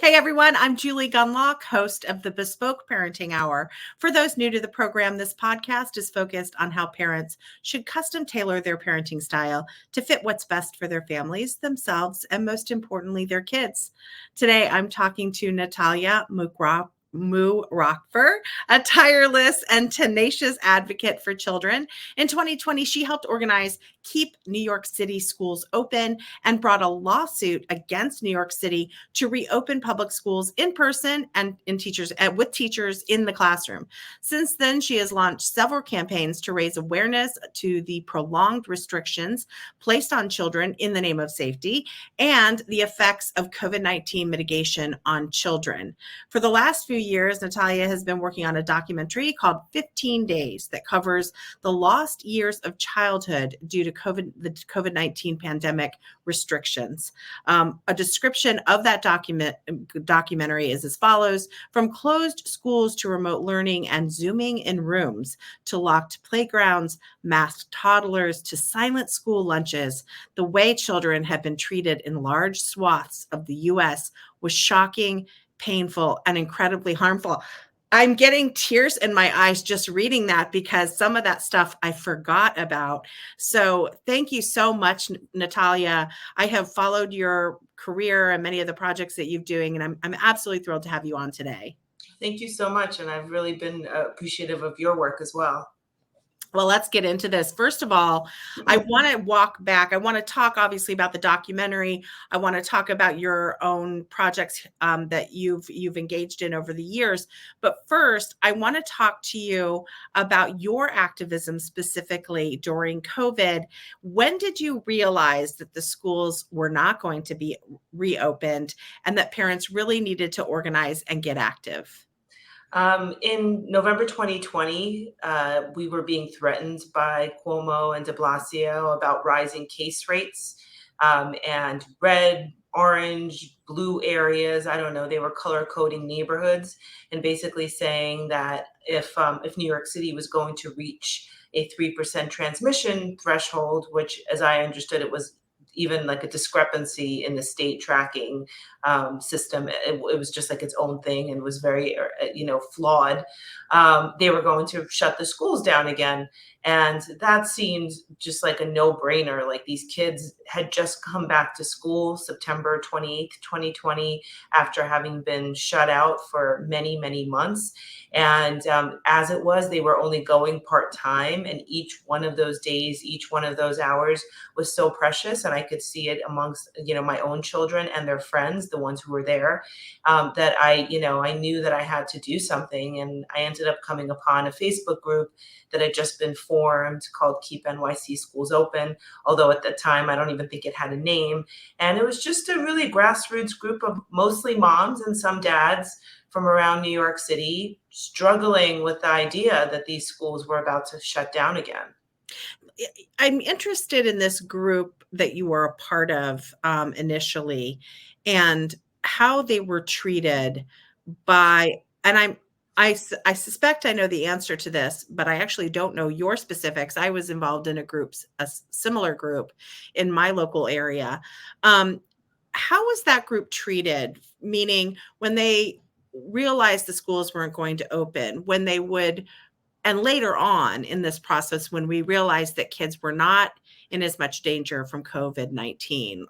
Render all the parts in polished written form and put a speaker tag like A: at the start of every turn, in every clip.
A: Hey everyone, I'm Julie Gunlock, host of the Bespoke Parenting Hour. For those new to the program, this podcast is focused on how parents should custom tailor their parenting style to fit what's best for their families, themselves, and most importantly, their kids. Today, I'm talking to Natalya Murakhver, a tireless and tenacious advocate for children. In 2020, she helped organize Keep New York City Schools Open and brought a lawsuit against New York City to reopen public schools in person and with teachers in the classroom. Since then, she has launched several campaigns to raise awareness to the prolonged restrictions placed on children in the name of safety and the effects of COVID-19 mitigation on children. For the last few years, Natalya has been working on a documentary called 15 Days that covers the lost years of childhood due to the COVID-19 pandemic restrictions. A description of that documentary is as follows: from closed schools to remote learning and Zooming in rooms, to locked playgrounds, masked toddlers, to silent school lunches, the way children have been treated in large swaths of the U.S. was shocking, painful, and incredibly harmful. I'm getting tears in my eyes just reading that because some of that stuff I forgot about. So thank you so much, Natalya. I have followed your career and many of the projects that you're doing, and I'm absolutely thrilled to have you on today.
B: Thank you so much. And I've really been appreciative of your work as well.
A: Well, let's get into this. First of all, I want to walk back. I want to talk obviously about the documentary. I want to talk about your own projects that you've engaged in over the years. But first, I want to talk to you about your activism specifically during COVID. When did you realize that the schools were not going to be reopened and that parents really needed to organize and get active?
B: In November 2020, we were being threatened by Cuomo and de Blasio about rising case rates, and red, orange, blue areas. I don't know. They were color coding neighborhoods and basically saying that if New York City was going to reach a 3% transmission threshold, which, as I understood, it was even like a discrepancy in the state tracking system. It was just like its own thing and was very, flawed. They were going to shut the schools down again. And that seemed just like a no-brainer. Like, these kids had just come back to school September 28th, 2020, after having been shut out for many, many months. And as it was, they were only going part-time. And each one of those days, each one of those hours was so precious. And I could see it amongst, my own children and their friends, the ones who were there, that I knew that I had to do something. And I ended up coming upon a Facebook group that had just been formed called Keep NYC Schools Open, although at the time I don't even think it had a name. And it was just a really grassroots group of mostly moms and some dads from around New York City struggling with the idea that these schools were about to shut down again.
A: I'm interested in this group that you were a part of initially, and how they were treated by, and I suspect I know the answer to this, but I actually don't know your specifics. I was involved in a similar group in my local area. How was that group treated? Meaning, when they realized the schools weren't going to open, when they would, and later on in this process, when we realized that kids were not in as much danger from COVID-19,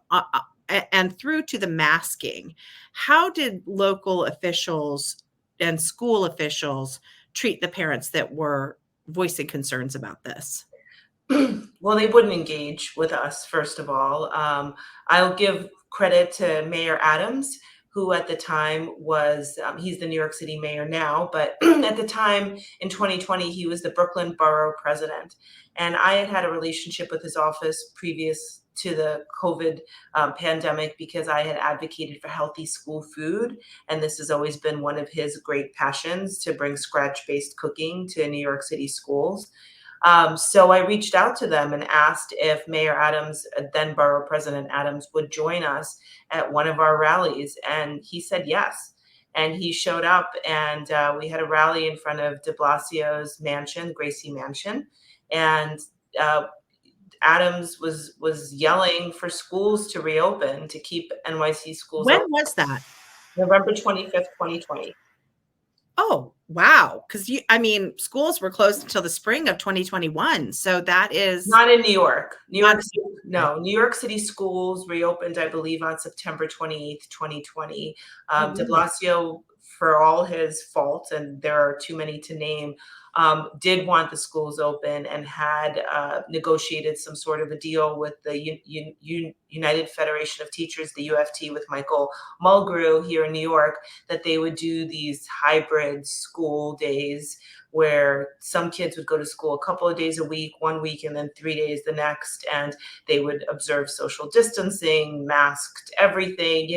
A: and through to the masking, how did local officials and school officials treat the parents that were voicing concerns about this?
B: Well, they wouldn't engage with us, first of all. I'll give credit to Mayor Adams, who at the time was, he's the New York City mayor now, but at the time in 2020, he was the Brooklyn borough president. And I had a relationship with his office previous to the COVID pandemic because I had advocated for healthy school food. And this has always been one of his great passions, to bring scratch-based cooking to New York City schools. So I reached out to them and asked if Mayor Adams, then Borough President Adams, would join us at one of our rallies. And he said yes. And he showed up, and we had a rally in front of de Blasio's mansion, Gracie Mansion. And Adams was yelling for schools to reopen, to keep NYC schools
A: When
B: open.
A: was that?
B: November 25th, 2020.
A: Oh, wow. Because schools were closed until the spring of 2021. So that is
B: Not in New York. New
A: not
B: York City, no. New York City schools reopened, I believe, on September 28th, 2020. De
A: really.
B: Blasio, for all his faults, and there are too many to name, did want the schools open and had negotiated some sort of a deal with the United Federation of Teachers, the UFT, with Michael Mulgrew here in New York, that they would do these hybrid school days where some kids would go to school a couple of days a week, 1 week, and then 3 days the next, and they would observe social distancing, masked everything,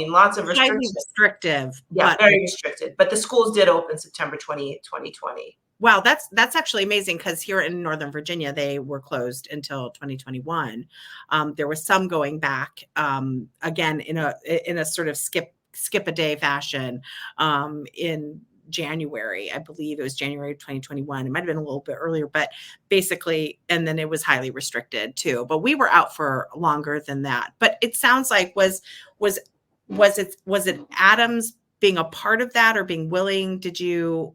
B: lots of
A: Highly
B: restrictions.
A: restrictive,
B: Yeah,
A: but
B: very restricted. But the schools did open September 28th, 2020.
A: wow, that's actually amazing because here in Northern Virginia, they were closed until 2021. There was some going back again in a sort of skip a day fashion in January. I believe it was January of 2021. It might have been a little bit earlier, but basically, and then it was highly restricted too. But we were out for longer than that. But it sounds like was it Adams being a part of that or being willing? Did you?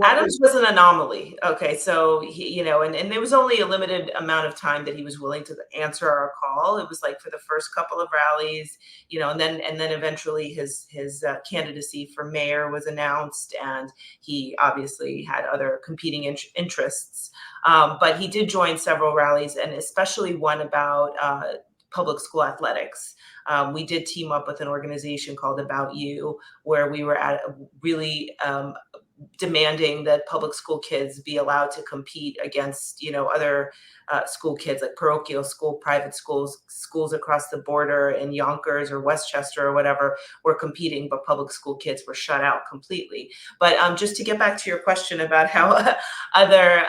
B: Adams was an anomaly. Okay, so he, and there was only a limited amount of time that he was willing to answer our call. It was like for the first couple of rallies, and then eventually his candidacy for mayor was announced, and he obviously had other competing interests. But he did join several rallies, and especially one about public school athletics. We did team up with an organization called About You, where we were at really demanding that public school kids be allowed to compete against, other school kids, like parochial school, private schools across the border in Yonkers or Westchester or whatever were competing, but public school kids were shut out completely. But just to get back to your question about how other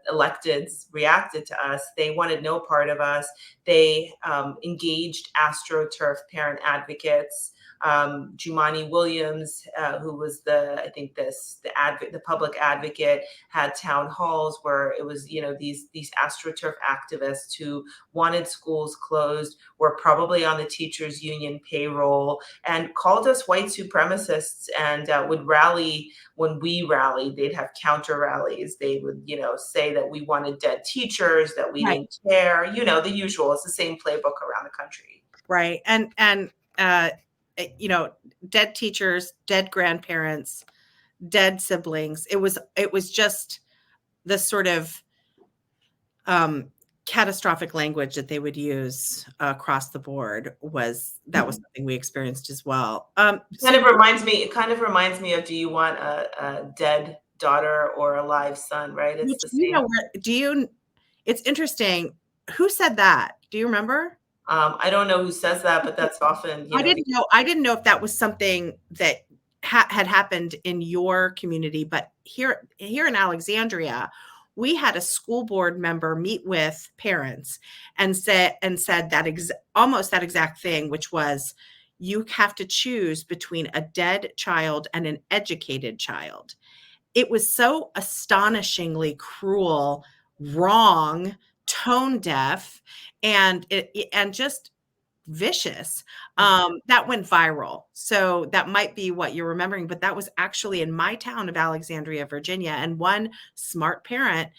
B: electeds reacted to us, they wanted no part of us. They engaged AstroTurf parent advocates. Jumani Williams, who was the public advocate, had town halls where it was, these AstroTurf activists who wanted schools closed, were probably on the teachers union payroll, and called us white supremacists, and would rally when we rallied. They'd have counter rallies. They would, say that we wanted dead teachers, that we didn't care, the usual. It's the same playbook around the country.
A: Right. And dead teachers, dead grandparents, dead siblings. It was just the sort of catastrophic language that they would use across the board was something we experienced as well.
B: It kind of reminds me of, do you want a dead daughter or a live son, right? It's the same.
A: It's interesting. Who said that? Do you remember?
B: I don't know who says that, but that's often,
A: I didn't know if that was something that had happened in your community, but here in Alexandria, we had a school board member meet with parents and said that almost that exact thing, which was, you have to choose between a dead child and an educated child. It was so astonishingly cruel, wrong, tone deaf, and just vicious. That went viral. So that might be what you're remembering, but that was actually in my town of Alexandria, Virginia. And one smart parent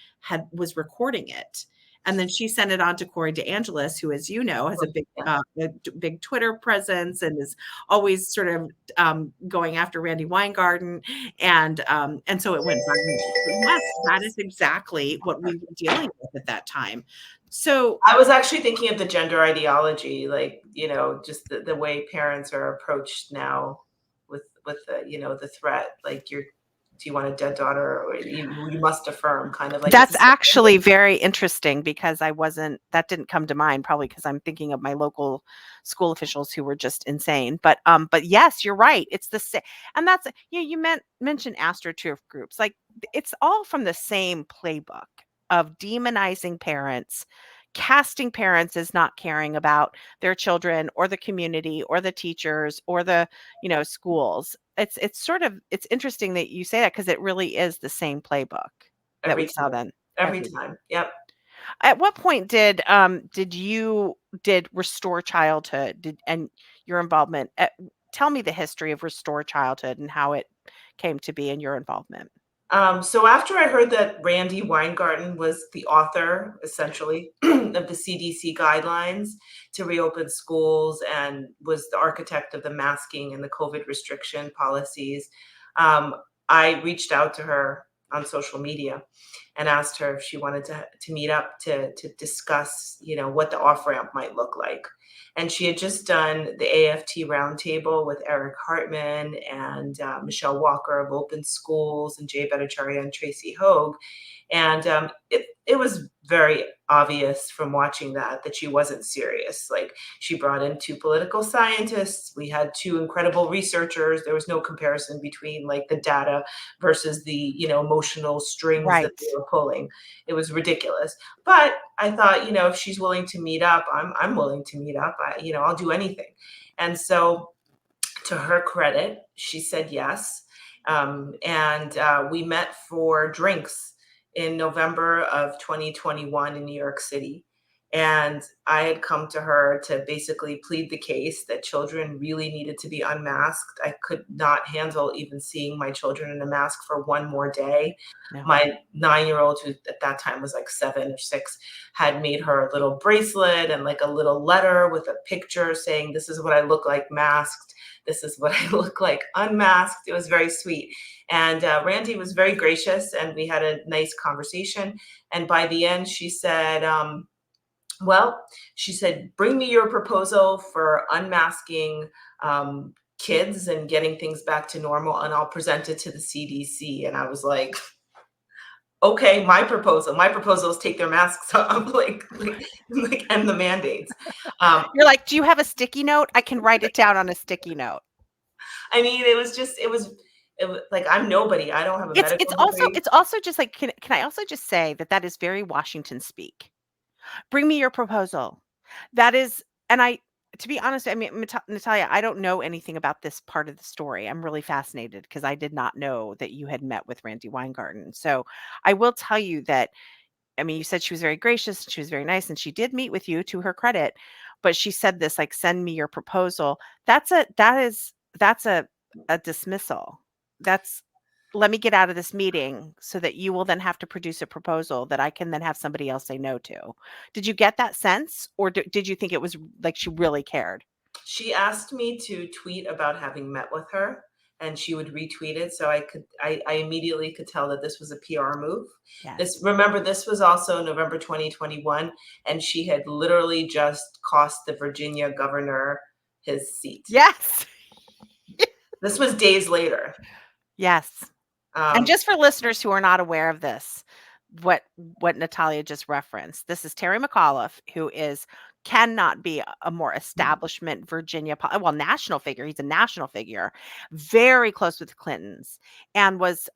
A: was recording it. And then she sent it on to Corey DeAngelis, who, as you know, has a big Twitter presence and is always sort of going after Randy Weingarten. And so it went viral. Yes, that is exactly what we were dealing with at that time. So
B: I was actually thinking of the gender ideology, like, just the way parents are approached now with the, the threat, like, do you want a dead daughter, or you must affirm, kind of like.
A: That's actually very interesting, because that didn't come to mind, probably because I'm thinking of my local school officials who were just insane. But yes, you're right. It's the same. And that's, you mentioned AstroTurf groups. Like, it's all from the same playbook of demonizing parents, casting parents as not caring about their children or the community or the teachers or the, schools. It's interesting that you say that, because it really is the same playbook that we saw then.
B: Every time. Yep.
A: At what point did Restore Childhood and your involvement tell me the history of Restore Childhood and how it came to be and your involvement.
B: So after I heard that Randy Weingarten was the author, essentially, of the CDC guidelines to reopen schools and was the architect of the masking and the COVID restriction policies, I reached out to her on social media and asked her if she wanted to meet up to discuss, what the off ramp might look like. And she had just done the AFT roundtable with Eric Hartman and Michelle Walker of Open Schools and Jay Bhattacharya and Tracy Hogue. And it was very obvious from watching that she wasn't serious. Like, she brought in 2 political scientists. We had 2 incredible researchers. There was no comparison between like the data versus the, emotional strings that
A: Right.
B: they were pulling. It was ridiculous. But I thought, if she's willing to meet up, I'm willing to meet up. I'll do anything. And so, to her credit, she said yes. And we met for drinks in November of 2021 in New York City. And I had come to her to basically plead the case that children really needed to be unmasked. I could not handle even seeing my children in a mask for one more day.
A: No.
B: My 9-year-old, who at that time was like 7 or 6, had made her a little bracelet and like a little letter with a picture saying, "This is what I look like masked. This is what I look like unmasked." It was very sweet. And Randy was very gracious, and we had a nice conversation. And by the end, she said, bring me your proposal for unmasking kids and getting things back to normal, and I'll present it to the CDC. And I was like, okay, my proposal is take their masks off, like end the mandates.
A: You're like, do you have a sticky note? I can write it down on a sticky note.
B: I mean, it was like, I'm nobody. I don't have a medical degree.
A: It's also just like, can I also just say that is very Washington speak. Bring me your proposal. That is, and to be honest, I mean, Natalya, I don't know anything about this part of the story. I'm really fascinated because I did not know that you had met with Randy Weingarten. So I will tell you that, I mean, you said she was very gracious, she was very nice, and she did meet with you, to her credit, but she said this, like, send me your proposal. That's a dismissal. That's, let me get out of this meeting so that you will then have to produce a proposal that I can then have somebody else say no to. Did you get that sense, or did you think it was like she really cared?
B: She asked me to tweet about having met with her, and she would retweet it. So I immediately could tell that this was a PR move.
A: Yes.
B: Remember, this was also November 2021, and she had literally just cost the Virginia governor his seat.
A: Yes.
B: This was days later.
A: Yes. And just for listeners who are not aware of this, what Natalya just referenced, this is Terry McAuliffe, who cannot be a more establishment Virginia, national figure. He's a national figure, very close with the Clintons, and was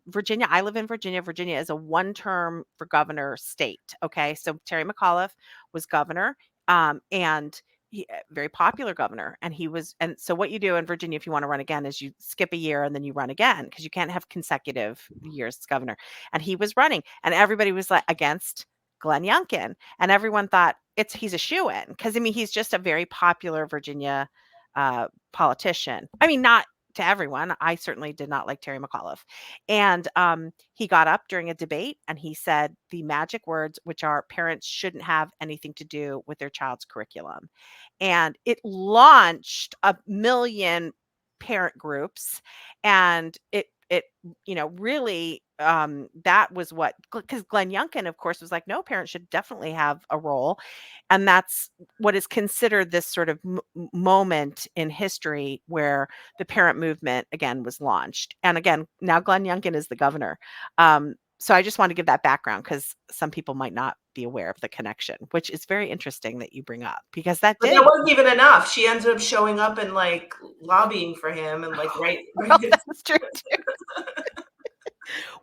A: Virginia. I live in Virginia. Virginia is a one-term for governor state. Okay, so Terry McAuliffe was governor, and very popular governor. And and so what you do in Virginia, if you want to run again, is you skip a year and then you run again, because you can't have consecutive years as governor. And he was running, and everybody was like against Glenn Youngkin, and everyone thought he's a shoo-in, because I mean, he's just a very popular Virginia politician. I mean, not to everyone. I certainly did not like Terry McAuliffe. And he got up during a debate and he said the magic words, which are, parents shouldn't have anything to do with their child's curriculum. And it launched a million parent groups, and it really, that was what, because Glenn Youngkin, of course, was like, no, parents should definitely have a role. And that's what is considered this sort of moment in history where the parent movement again was launched. And again, now Glenn Youngkin is the governor. So I just want to give that background, because some people might not be aware of the connection, which is very interesting that you bring up, because that
B: wasn't even enough. She ended up showing up and like lobbying for him and like
A: Well, that's true too.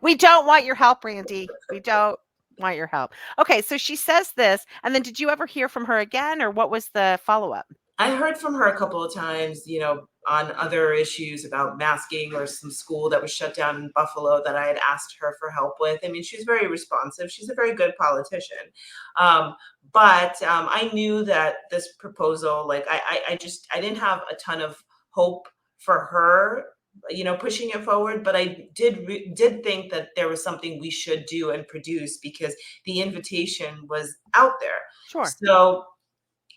A: We don't want your help, Randy. We don't want your help. Okay, so she says this, and then did you ever hear from her again, or what was the follow-up?
B: I heard from her a couple of times, on other issues about masking or some school that was shut down in Buffalo that I had asked her for help with. I mean, she's very responsive. She's a very good politician. But I knew that this proposal, like, I didn't have a ton of hope for her, pushing it forward. But I did think that there was something we should do and produce because the invitation was out there.
A: Sure.
B: So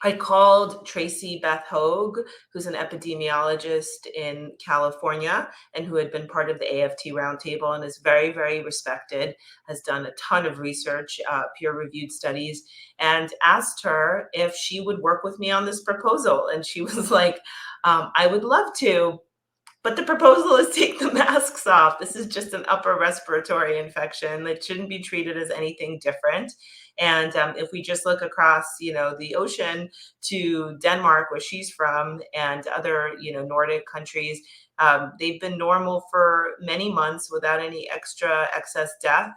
B: I called Tracy Beth Hogue, who's an epidemiologist in California and who had been part of the AFT roundtable and is very, very respected, has done a ton of research, peer-reviewed studies, and asked her if she would work with me on this proposal. And she was like, I would love to, but the proposal is take the masks off. This is just an upper respiratory infection that shouldn't be treated as anything different. And if we just look across, the ocean to Denmark, where she's from, and other, Nordic countries, they've been normal for many months without any extra excess death.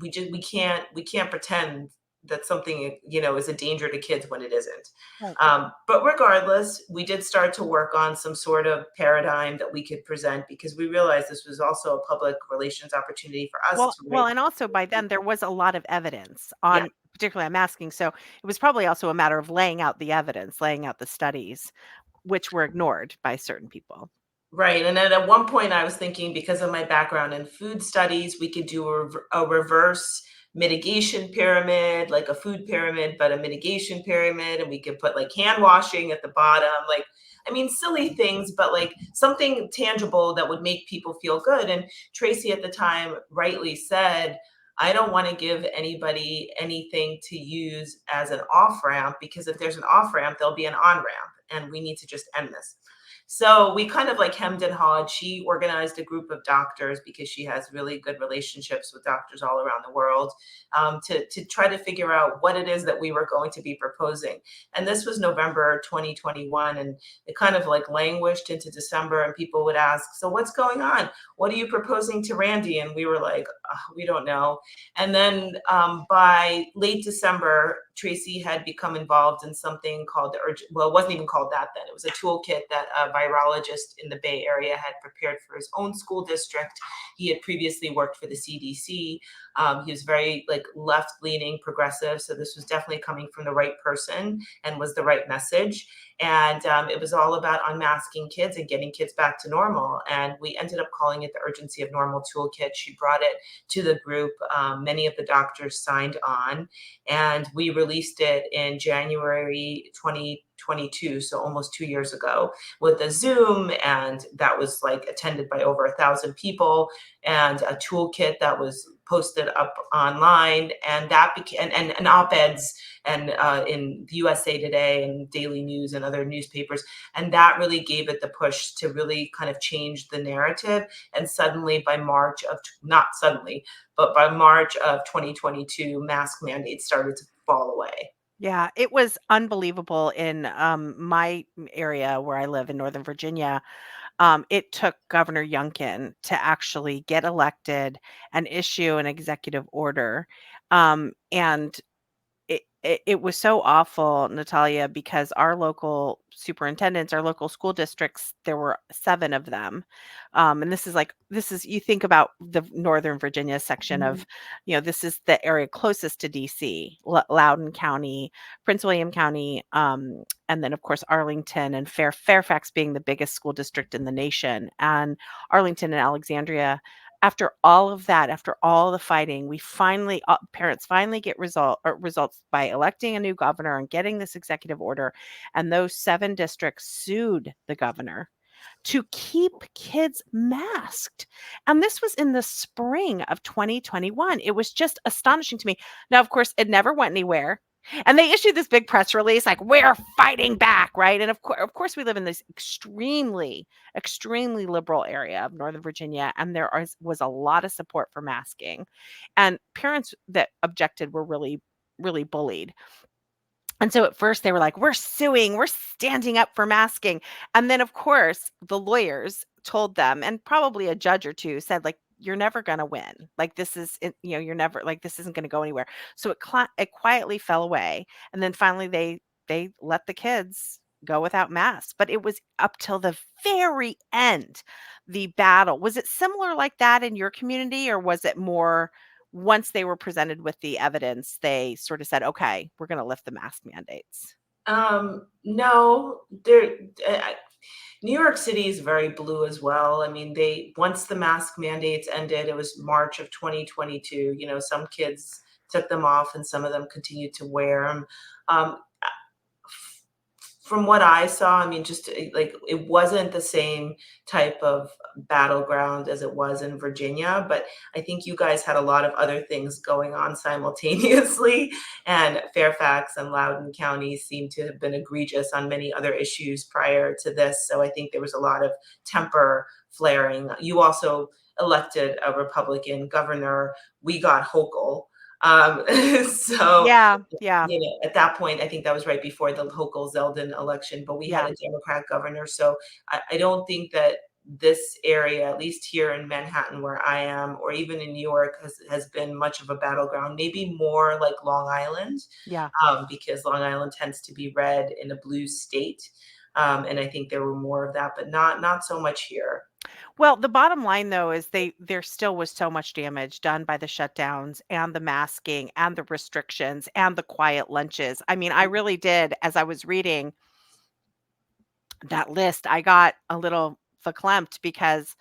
B: We can't pretend that something, is a danger to kids when it isn't.
A: Right.
B: But regardless, we did start to work on some sort of paradigm that we could present because we realized this was also a public relations opportunity for us to
A: Well,
B: raise.
A: and also by then there was a lot of evidence
B: Yeah,
A: on, particularly on masking. So it was probably also a matter of laying out the evidence, laying out the studies, which were ignored by certain people.
B: right. And then at one point, I was thinking because of my background in food studies, we could do a reverse mitigation pyramid, like a food pyramid, but a mitigation pyramid. And we could put like hand washing at the bottom, like, I mean, silly things, but like something tangible that would make people feel good. And Tracy at the time rightly said, I don't want to give anybody anything to use as an off ramp because if there's an off ramp, there'll be an on ramp. And we need to just end this. So we kind of like hemmed and hawed. She organized a group of doctors because she has really good relationships with doctors all around the world, to try to figure out what it is that we were going to be proposing. And this was November 2021, and it kind of like languished into December, and people would ask, so what's going on? What are you proposing to Randy? And we were like, we don't know. And then by late December, Tracy had become involved in something called well, it wasn't even called that then. It was a toolkit that a virologist in the Bay Area had prepared for his own school district. He had previously worked for the CDC. He was very like left-leaning progressive. So this was definitely coming from the right person and was the right message. And it was all about unmasking kids and getting kids back to normal. And we ended up calling it the Urgency of Normal Toolkit. She brought it to the group. Many of the doctors signed on, and we released it in January 2022, so almost 2 years ago, with a Zoom, and that was like attended by over 1,000 people, and a toolkit that was posted up online, and that became and op-eds and in the USA Today and Daily News and other newspapers, and that really gave it the push to really kind of change the narrative. And suddenly, by March of not suddenly, but by March of 2022, mask mandates started to fall away.
A: Yeah, it was unbelievable in my area where I live in Northern Virginia. It took Governor Youngkin to actually get elected and issue an executive order. And it was so awful, Natalia, because our local superintendents, our local school districts, there were 7 of them. And this is you think about the Northern Virginia section
B: Mhm.
A: of, this is the area closest to DC, Loudoun County, Prince William County, and then of course Arlington and Fairfax being the biggest school district in the nation, and Arlington and Alexandria. After all of that, after all the fighting, we finally, parents finally get results by electing a new governor and getting this executive order. And those 7 districts sued the governor to keep kids masked. And this was in the spring of 2021. It was just astonishing to me. Now, of course, it never went anywhere. And they issued this big press release like, we're fighting back, right? And of course, we live in this extremely, extremely liberal area of Northern Virginia, and was a lot of support for masking. And parents that objected were really, really bullied. And so at first they were like, we're suing, we're standing up for masking. And then, of course, the lawyers told them, and probably a judge or two said, like, you're never going to win. Like, this is, you're never, like, this isn't going to go anywhere. So it quietly fell away. And then finally they let the kids go without masks. But it was up till the very end, the battle. Was it similar like that in your community, or was it more once they were presented with the evidence, they sort of said, okay, we're going to lift the mask mandates?
B: No, there. New York City is very blue as well. I mean, once the mask mandates ended, it was March of 2022. Some kids took them off and some of them continued to wear them. Um, from what I saw, I mean, just like it wasn't the same type of battleground as it was in Virginia, but I think you guys had a lot of other things going on simultaneously, and Fairfax and Loudoun counties seem to have been egregious on many other issues prior to this. So I think there was a lot of temper flaring. You also elected a Republican governor. We got Hochul. So
A: Yeah, yeah,
B: at that point, I think that was right before the Hochul-Zeldin election, but we had
A: yeah,
B: a Democrat governor. So I don't think that this area, at least here in Manhattan where I am, or even in New York, has been much of a battleground. Maybe more like Long Island,
A: yeah.
B: because Long Island tends to be red in a blue state. And I think there were more of that, but not so much here.
A: Well, the bottom line though is there still was so much damage done by the shutdowns and the masking and the restrictions and the quiet lunches. I mean, I really did, as I was reading that list, I got a little verklempt because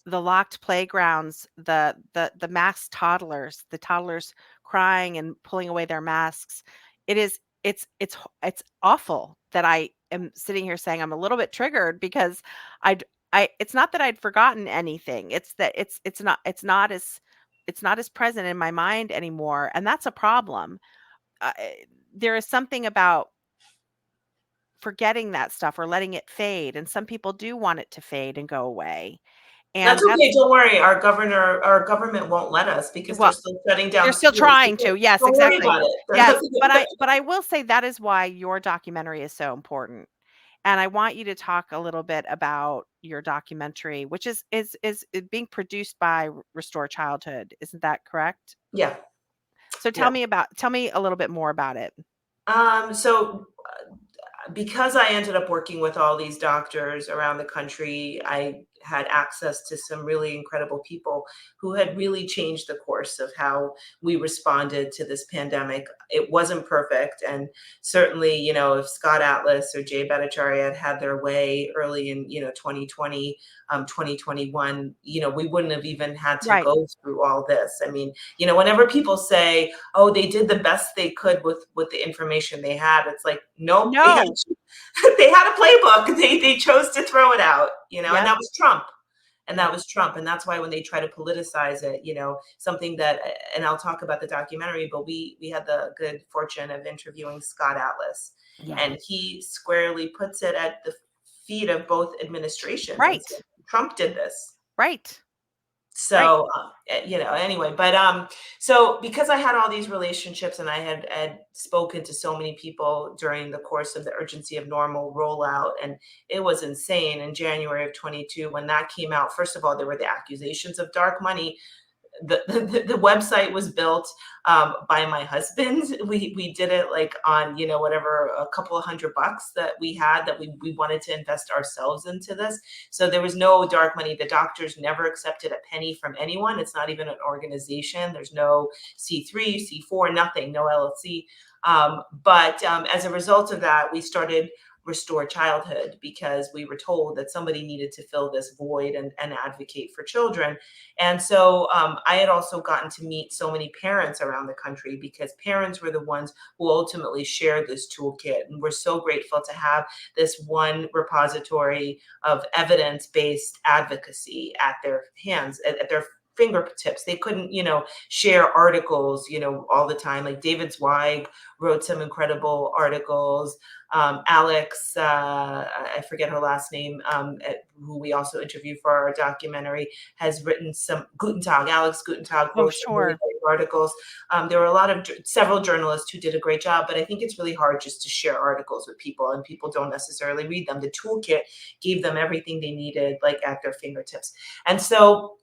A: the locked playgrounds, the masked toddlers, the toddlers crying and pulling away their masks. It's awful that I am sitting here saying I'm a little bit triggered because I'd it's not that I'd forgotten anything. It's that it's not as present in my mind anymore, and that's a problem. Uh, there is something about forgetting that stuff or letting it fade, and some people do want it to fade and go away.
B: That's
A: And
B: okay.
A: that's
B: Don't worry. Our government won't let us because they're
A: well,
B: still shutting down
A: they're still
B: schools.
A: trying to. Yes,
B: Don't worry
A: exactly.
B: about it. They're
A: Yes,
B: not
A: but I will say that is why your documentary is so important. And I want you to talk a little bit about your documentary, which is being produced by Restore Childhood. Isn't that correct?
B: Yeah.
A: So
B: Yeah.
A: tell me a little bit more about it.
B: So because I ended up working with all these doctors around the country, I had access to some really incredible people who had really changed the course of how we responded to this pandemic. It wasn't perfect. And certainly, if Scott Atlas or Jay Bhattacharya had had their way early in, 2020, 2021, we wouldn't have even had to
A: Right.
B: go through all this. I mean, whenever people say, oh, they did the best they could with the information they had, it's like, nope, they had
A: No.
B: they had a playbook. They chose to throw it out, and
A: Yep.
B: that was Trump. And that
A: Yep.
B: was Trump. And that's why when they try to politicize it, something that, and I'll talk about the documentary, but we had the good fortune of interviewing Scott Atlas.
A: Yeah.
B: And he squarely puts it at the feet of both administrations and said,
A: Right.
B: Trump did this.
A: Right. Right.
B: So, anyway, but so because I had all these relationships and I had spoken to so many people during the course of the Urgency of Normal rollout, and it was insane in January of 22 when that came out. First of all, there were the accusations of dark money. The website was built by my husband. We did it like on, whatever, a couple of $100 that we had that we wanted to invest ourselves into this. So there was no dark money. The doctors never accepted a penny from anyone. It's not even an organization. There's no C3, C4, nothing, no LLC. But as a result of that, we started Restore Childhood because we were told that somebody needed to fill this void and advocate for children. And so I had also gotten to meet so many parents around the country because parents were the ones who ultimately shared this toolkit. And we're so grateful to have this one repository of evidence-based advocacy at their hands, at their fingertips. They couldn't, share articles, all the time. Like David Zweig wrote some incredible articles. Alex, I forget her last name, who we also interviewed for our documentary, has written some Alex Gutentag
A: Oh,
B: wrote some really
A: sure.
B: great articles. There were several journalists who did a great job, but I think it's really hard just to share articles with people and people don't necessarily read them. The toolkit gave them everything they needed, like at their fingertips. And so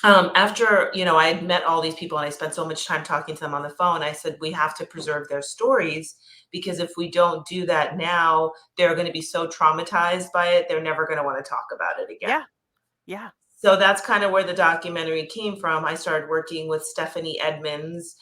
B: after, I had met all these people and I spent so much time talking to them on the phone, I said, we have to preserve their stories because if we don't do that now, they're going to be so traumatized by it, they're never going to want to talk about it again.
A: Yeah. Yeah.
B: So that's kind of where the documentary came from. I started working with Stephanie Edmonds,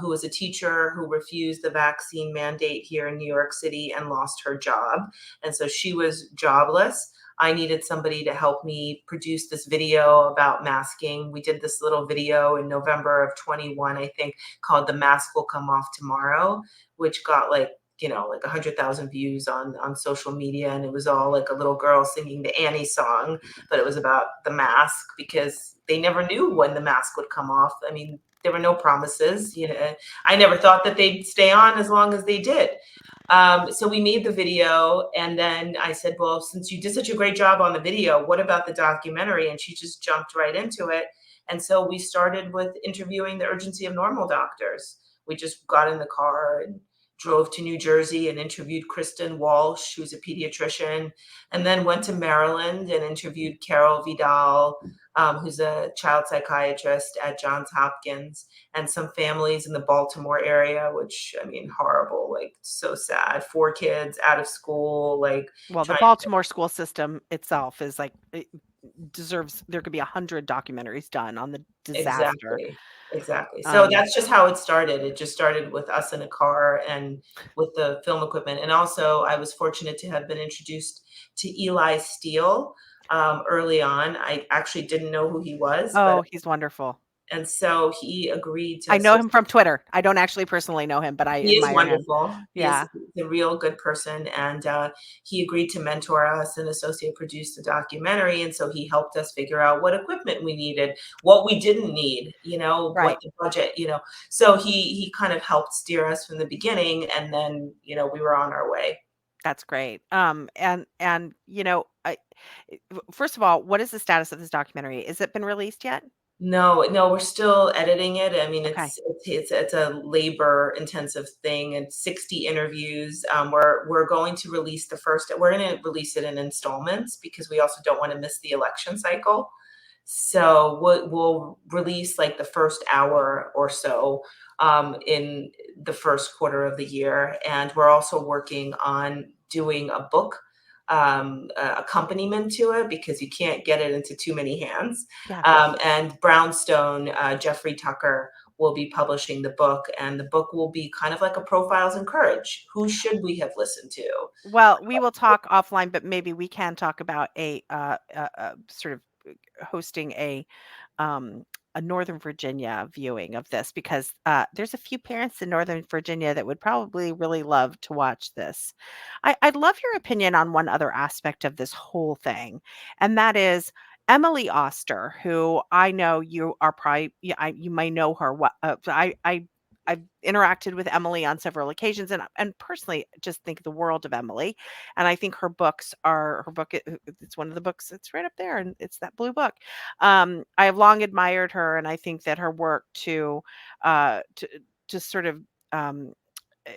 B: who was a teacher who refused the vaccine mandate here in New York City and lost her job. And so she was jobless. I needed somebody to help me produce this video about masking. We did this little video in November of 21, I think, called "The Mask Will Come Off Tomorrow," which got like 100,000 views on social media, and it was all like a little girl singing the Annie song, but it was about the mask because they never knew when the mask would come off. I mean, there were no promises. I never thought that they'd stay on as long as they did. So we made the video, and then I said, well, since you did such a great job on the video, what about the documentary? And she just jumped right into it. And so we started with interviewing the urgency of normal doctors. We just got in the car and drove to New Jersey and interviewed Kristen Walsh, who's a pediatrician, and then went to Maryland and interviewed Carol Vidal, who's a child psychiatrist at Johns Hopkins, and some families in the Baltimore area, which, I mean, horrible, like so sad. 4 kids out of school, like
A: Well, the
B: trying.
A: Baltimore school system itself is like, it deserves, there could be 100 documentaries done on the disaster.
B: Exactly. Exactly. So that's just how it started. It just started with us in a car and with the film equipment. And also, I was fortunate to have been introduced to Eli Steele early on. I actually didn't know who he was,
A: Oh, he's wonderful.
B: and so he agreed
A: I
B: to
A: know
B: sort.
A: him from Twitter. I don't actually personally know him, but I
B: He is
A: admire him.
B: wonderful. He is
A: Yeah.
B: a real good person, and he agreed to mentor us and associate produce the documentary. And so he helped us figure out what equipment we needed, what we didn't need,
A: Right.
B: what the budget, So he kind of helped steer us from the beginning, and then we were on our way.
A: That's great. First of all, what is the status of this documentary? Is it been released yet?
B: No, no, we're still editing it. I mean,
A: Okay.
B: it's a labor intensive thing, and 60 interviews. We're going to release the first. We're going to release it in installments because we also don't want to miss the election cycle. So we'll release like the first hour or so in the first quarter of the year, and we're also working on doing a book accompaniment to it because you can't get it into too many hands.
A: Yeah.
B: And Brownstone, Jeffrey Tucker, will be publishing the book, and the book will be kind of like a Profiles in Courage. Who should we have listened to?
A: Well, we will talk offline, but maybe we can talk about sort of hosting a Northern Virginia viewing of this because there's a few parents in Northern Virginia that would probably really love to watch this. I'd love your opinion on one other aspect of this whole thing, and that is Emily Oster, who I know you are probably, yeah, you might know her. I've interacted with Emily on several occasions, and personally just think the world of Emily. And I think her books are her book. It's one of the books. It's right up there, and it's that blue book. I have long admired her, and I think that her work to sort of um, eh,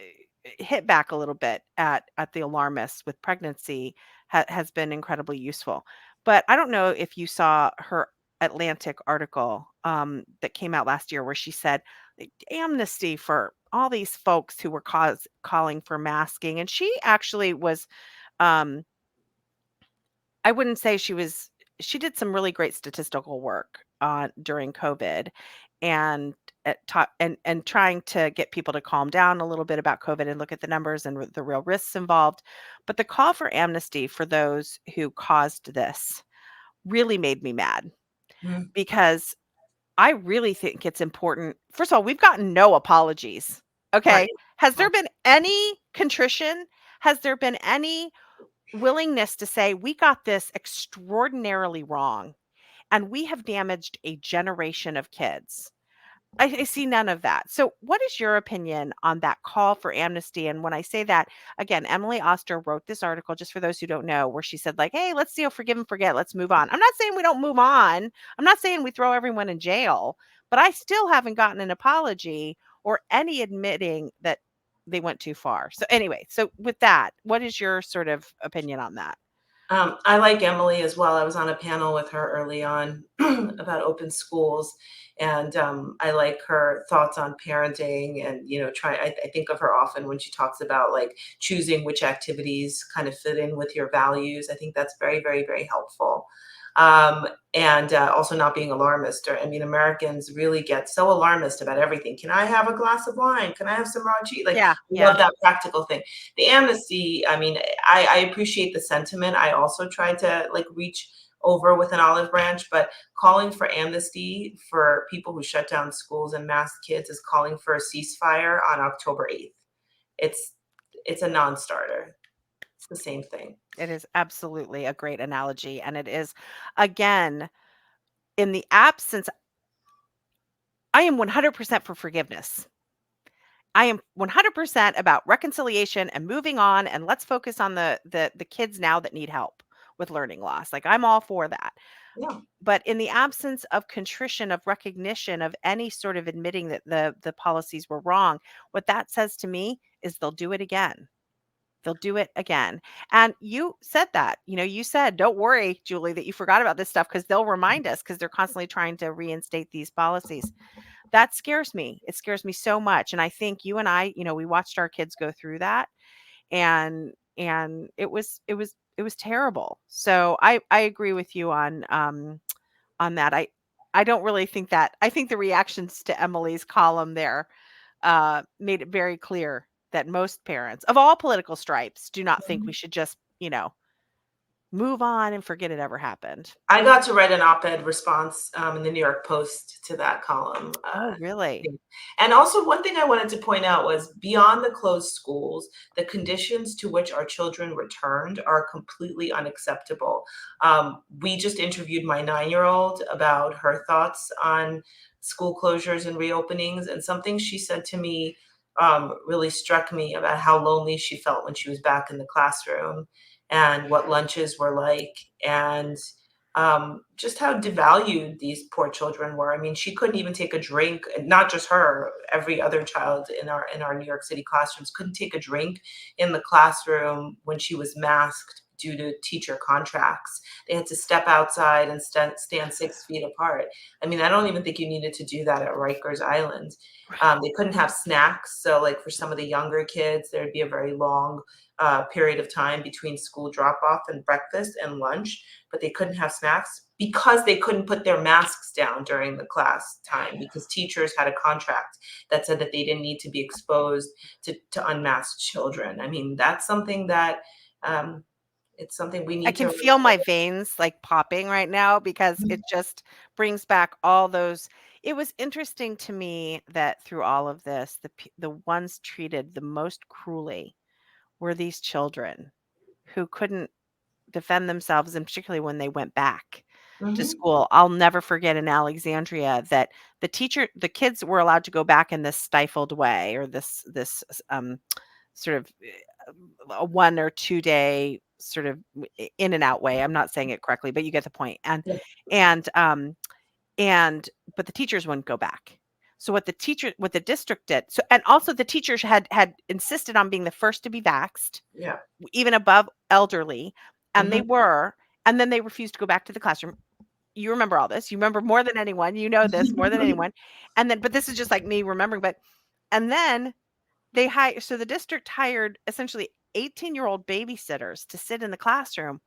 A: hit back a little bit at the alarmists with pregnancy has been incredibly useful. But I don't know if you saw her Atlantic article that came out last year where she said like, amnesty for all these folks who were calling for masking, and she actually was um, I wouldn't say she did some really great statistical work on during COVID and and trying to get people to calm down a little bit about COVID and look at the numbers and the real risks involved. But the call for amnesty for those who caused this really made me mad
B: Mhm.
A: because I really think it's important. First of all, we've gotten no apologies.
B: Right.
A: Okay. Has there been any contrition? Has there been any willingness to say, we got this extraordinarily wrong and we have damaged a generation of kids? I see none of that. So, what is your opinion on that call for amnesty? And when I say that, again, Emily Oster wrote this article, just for those who don't know, where she said, like, hey, let's forgive and forget. Let's move on. I'm not saying we don't move on. I'm not saying we throw everyone in jail, but I still haven't gotten an apology or any admitting that they went too far. So, anyway, so with that, what is your sort of opinion on that?
B: I like Emily as well. I was on a panel with her early on about open schools, and I like her thoughts on parenting. And I think of her often when she talks about like choosing which activities kind of fit in with your values. I think that's very, very, very helpful. And also not being alarmist. I mean, Americans really get so alarmist about everything. Can I have a glass of wine? Can I have some raw cheese? Like,
A: Yeah,
B: we
A: yeah.
B: love that practical thing. The amnesty, I mean, I appreciate the sentiment. I also tried to like reach over with an olive branch, but calling for amnesty for people who shut down schools and masked kids is calling for a ceasefire on October 8th. It's a non-starter. It's the same thing.
A: It is absolutely a great analogy. And it is, again, in the absence, I am 100% for forgiveness. I am 100% about reconciliation and moving on, and let's focus on the kids now that need help with learning loss. Like, I'm all for that.
B: Yeah.
A: But in the absence of contrition, of recognition, of any sort of admitting that the policies were wrong, what that says to me is they'll do it again. They'll do it again. And you said that, you said, don't worry, Julie, that you forgot about this stuff, because they'll remind us, because they're constantly trying to reinstate these policies. That scares me. It scares me so much. And I think you and I, we watched our kids go through that, and it was terrible. So I agree with you on that. I don't really think that. I think the reactions to Emily's column there made it very clear that most parents of all political stripes do not think we should just, move on and forget it ever happened.
B: I got to write an op-ed response in the New York Post to that column.
A: Oh, really?
B: And also, one thing I wanted to point out was beyond the closed schools, the conditions to which our children returned are completely unacceptable. We just interviewed my 9-year-old about her thoughts on school closures and reopenings, and something she said to me really struck me about how lonely she felt when she was back in the classroom and what lunches were like, and just how devalued these poor children were. I mean, she couldn't even take a drink. Not just her; every other child in our New York City classrooms couldn't take a drink in the classroom when she was masked due to teacher contracts. They had to step outside and stand 6 feet apart. I mean, I don't even think you needed to do that at Rikers Island. They couldn't have snacks. So, like for some of the younger kids, there'd be a very long period of time between school drop off and breakfast and lunch, but they couldn't have snacks because they couldn't put their masks down during the class time, because teachers had a contract that said that they didn't need to be exposed to unmasked children. I mean, that's something that it's something we
A: I
B: need
A: can
B: to.
A: feel my veins like popping right now, because it just brings back all those. It was interesting to me that through all of this, the ones treated the most cruelly were these children who couldn't defend themselves, and particularly when they went back to
B: Mhm.
A: school. I'll never forget in Alexandria that the kids were allowed to go back in this stifled way, or this sort of a 1 or 2 day sort of in and out way. I'm not saying it correctly, but you get the point.
B: Yeah.
A: And and but the teachers wouldn't go back. So what the district did, so, and also the teachers had insisted on being the first to be vaxxed,
B: Yeah.
A: even above elderly, and they
B: Mhm.
A: were, and then they refused to go back to the classroom. You remember all this. You remember more than anyone. You know this more than anyone. And then, but this is just like me remembering. But and then so the district hired essentially 18-year-old babysitters to sit in the classroom,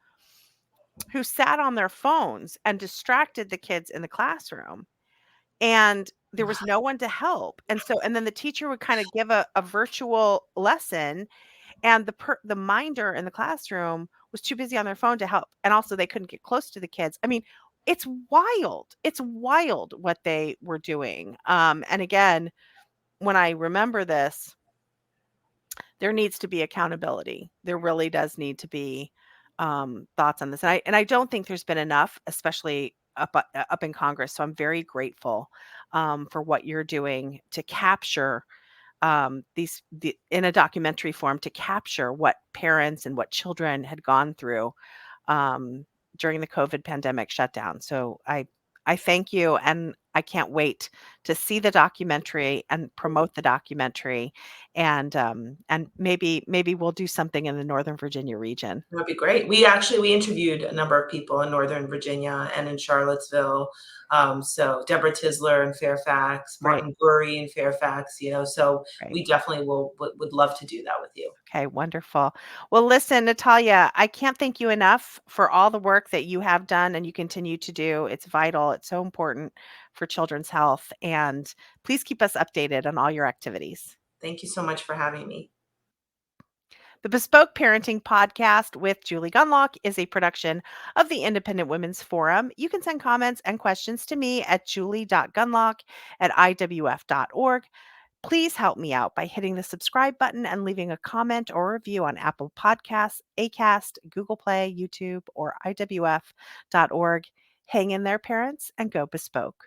A: who sat on their phones and distracted the kids in the classroom. And there was no one to help. And then the teacher would kind of give a virtual lesson, and the minder in the classroom was too busy on their phone to help. And also they couldn't get close to the kids. I mean, it's wild. It's wild what they were doing. And again, when I remember this, there needs to be accountability. There really does need to be thoughts on this. And I don't think there's been enough, especially up in Congress. So I'm very grateful for what you're doing to capture in a documentary form, to capture what parents and what children had gone through um, during the COVID pandemic shutdown. So I thank you, and I can't wait to see the documentary and promote the documentary, and maybe we'll do something in the Northern Virginia region.
B: That'd be great. We interviewed a number of people in Northern Virginia and in Charlottesville. So Deborah Tisler in Fairfax,
A: Right.
B: Martin Burry in Fairfax, so
A: Right.
B: we definitely would love to do that with you.
A: Okay, wonderful. Well, listen, Natalya, I can't thank you enough for all the work that you have done and you continue to do. It's vital. It's so important for children's health. And please keep us updated on all your activities.
B: Thank you so much for having me.
A: The Bespoke Parenting Podcast with Julie Gunlock is a production of the Independent Women's Forum. You can send comments and questions to me at julie.gunlock@iwf.org. Please help me out by hitting the subscribe button and leaving a comment or review on Apple Podcasts, Acast, Google Play, YouTube, or iwf.org. Hang in there, parents, and go bespoke.